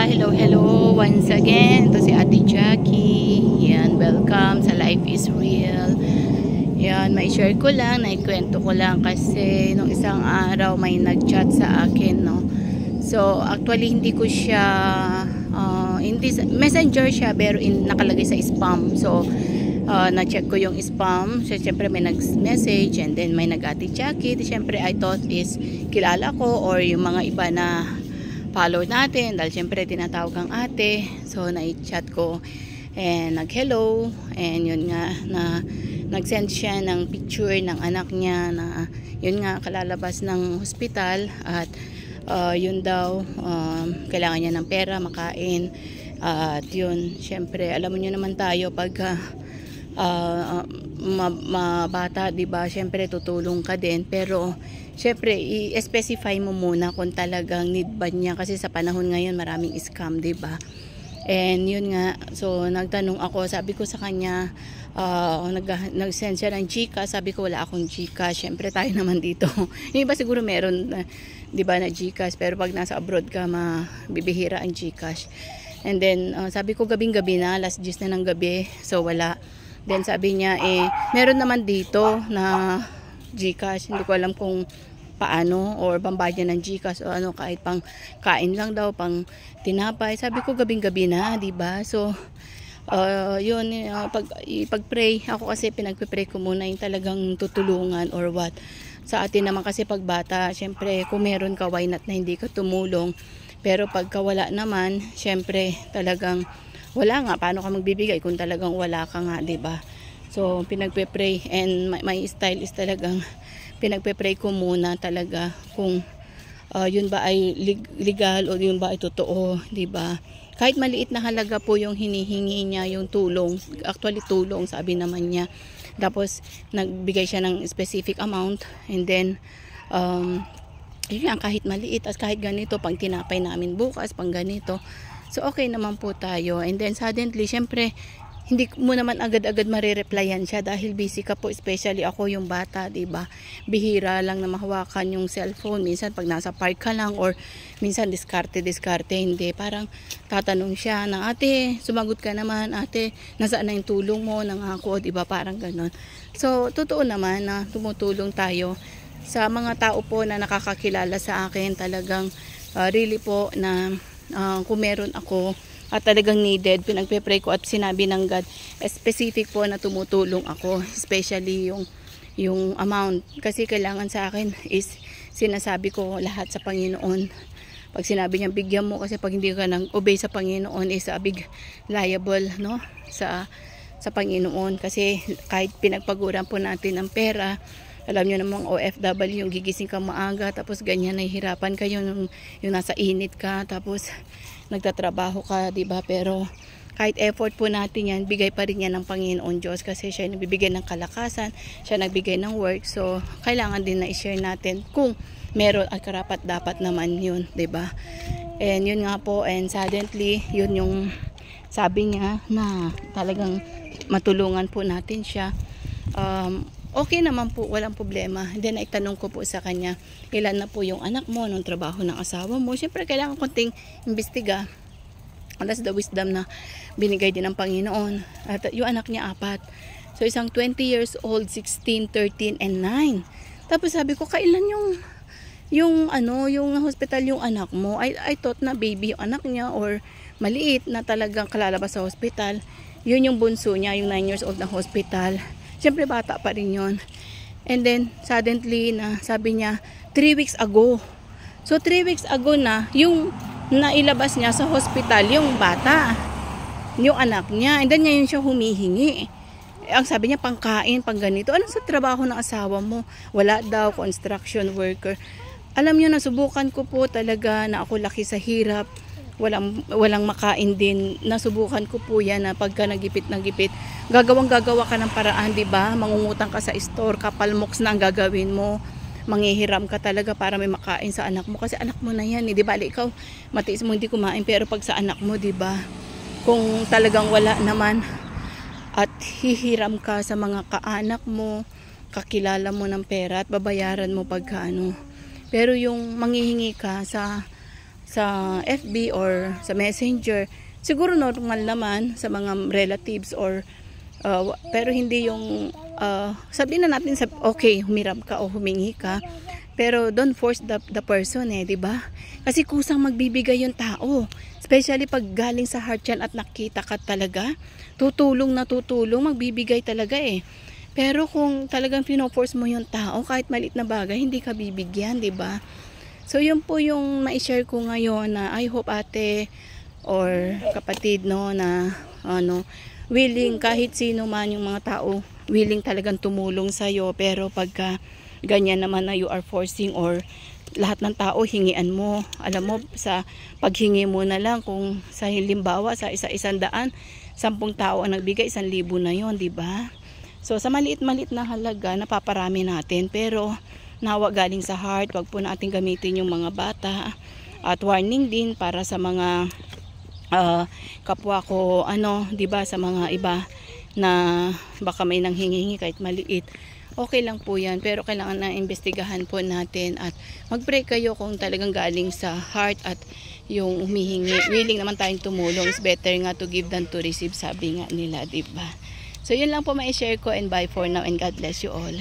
Hello once again. Ito si Ate Jackie. Yan, welcome sa Life is Real. Yan, may share ko lang, naikwento ko lang kasi nung isang araw may nag-chat sa akin, no. So, actually hindi ko siya hindi messenger siya pero nakalagay sa spam. So, na-check ko yung spam. So, syempre may nag-message and then may nag-Ate Jackie. Syempre I thought is kilala ko or yung mga iba na follow natin dahil syempre tinatawag ang ate. So na-chat ko and nag-hello and yun nga na nag-send siya ng picture ng anak niya na yun nga kalalabas ng hospital at yun daw kailangan niya ng pera, makain at yun syempre alam mo nyo naman tayo pag mabata, diba? Syempre tutulong ka din pero syempre i-specify mo muna kung talagang need ba niya kasi sa panahon ngayon maraming scam, diba? And yun nga, so nagtanong ako, sabi ko sa kanya nag-send siya ng GCash, sabi ko wala akong GCash, syempre tayo naman dito yung iba siguro meron diba na GCash pero pag nasa abroad ka mabibihira ang GCash. And then sabi ko gabing-gabi na, alas 10 na ng gabi, so wala. Then sabi niya meron naman dito na GCash, hindi ko alam kung paano or pambayad niya ng GCash o ano, kahit pang kain lang daw, pang tinapay. Sabi ko gabing-gabi na, 'di ba? So yun, pag-pray ako kasi pinagpe-pray ko muna yung talagang tutulungan or what. Sa atin naman kasi pag bata, syempre kung meron ka, why not na hindi ka tumulong. Pero pagka wala naman, syempre talagang wala nga, paano ka magbibigay kung talagang wala ka nga, 'di ba? So pinagpe-pray and my style is talagang pinagpe-pray ko muna talaga kung yun ba ay legal o yun ba ay totoo, 'di ba? Kahit maliit na halaga po yung hinihingi niya, yung tulong, actually tulong sabi naman niya. Tapos nagbigay siya ng specific amount and then yun, kahit maliit at kahit ganito pang tinapay namin bukas, pang ganito. So okay naman po tayo. And then suddenly, syempre hindi mo naman agad-agad marireplyan siya dahil busy ka po, especially ako yung bata, 'di ba? Bihira lang na mahawakan yung cellphone. Minsan pag nasa park ka lang or minsan diskarte hindi. Parang tatanong siya na, ate, sumagot ka naman, ate, nasaan na yung tulong mo, nangako, 'di ba? Parang ganon. So totoo naman na tumutulong tayo sa mga tao po na nakakakilala sa akin. Talagang really po na kung meron ako at talagang needed, pinagpe-pray ko at sinabi ng God specific po na tumutulong ako, especially yung amount kasi kailangan sa akin is sinasabi ko lahat sa Panginoon. Pag sinabi niya bigyan mo, kasi pag hindi ka nang obey sa Panginoon is a big liable, no, sa Panginoon. Kasi kahit pinagpaguran po natin ng pera, alam nyo namang OFW, yung gigising ka maaga, tapos ganyan, nahihirapan kayo, yung nasa init ka, tapos nagtatrabaho ka, diba? Pero kahit effort po natin yan, bigay pa rin yan ng Panginoon Diyos kasi siya nagbibigay ng kalakasan, siya nagbigay ng work. So kailangan din na i-share natin kung meron at karapat dapat naman yun, diba? And yun nga po, and suddenly yun yung sabi niya na talagang matulungan po natin siya. Okay naman po, walang problema. And then itanong ko po sa kanya, ilan na po yung anak mo, anong trabaho ng asawa mo. Siyempre kailangan konting imbestiga. That's the wisdom na binigay din ng Panginoon. At yung anak niya 4. So isang 20 years old, 16, 13, and 9. Tapos sabi ko, kailan yung hospital yung anak mo? I thought na baby yung anak niya or maliit na talagang kalalabas sa hospital. Yun yung bunso niya, yung 9 years old na hospital. Siyempre bata pa rin yun. And then suddenly na sabi niya 3 weeks ago. So 3 weeks ago na yung nailabas niya sa hospital yung bata, yung anak niya. And then ngayon siya humihingi. Ang sabi niya pangkain, pang ganito. Ano sa trabaho ng asawa mo? Wala daw, construction worker. Alam niyo, nasubukan ko po talaga na ako laki sa hirap. Walang makain din. Nasubukan ko po yan na pagka nagipit gagawa ka ng paraan, di ba? Mangungutang ka sa store, kapalmoks na ang gagawin mo, manghihiram ka talaga para may makain sa anak mo kasi anak mo na yan, di ba? Ikaw matiis mo hindi kumain, pero pag sa anak mo, di ba, kung talagang wala naman at hihiram ka sa mga kaanak mo, kakilala mo ng pera at babayaran mo pagkaano. Pero yung manghihingi ka sa sa FB or sa Messenger, siguro normal naman sa mga relatives or pero hindi yung sabihin na natin okay, humiram ka o humingi ka, pero don't force the person, 'di ba? Kasi kusang magbibigay yung tao, especially pag galing sa heart yan at nakita ka talaga, tutulong na tutulong, magbibigay talaga Pero kung talagang pino-force mo yung tao, kahit maliit na bagay, hindi ka bibigyan, 'di ba? So yun po yung ma-share ko ngayon, na I hope ate or kapatid na willing, kahit sino man yung mga tao, willing talagang tumulong sa iyo, pero pagka ganyan naman na you are forcing or lahat ng tao hingian mo, alam mo, sa paghingi mo na lang, kung sa halimbawa sa 100, 10 tao ang nagbigay, 1,000 na yon, di ba? So sa maliit-maliit na halaga napaparami natin, pero nawa galing sa heart, wag po natin gamitin yung mga bata. At warning din para sa mga kapwa ko, di ba, sa mga iba na baka may nanghingi kahit maliit, okay lang po yan, pero kailangan na investigahan po natin at mag-pray kayo kung talagang galing sa heart at yung humihingi, willing naman tayong tumulong. Is better nga to give than to receive, sabi nga nila, diba? So yun lang po ma-share ko, and bye for now, and God bless you all.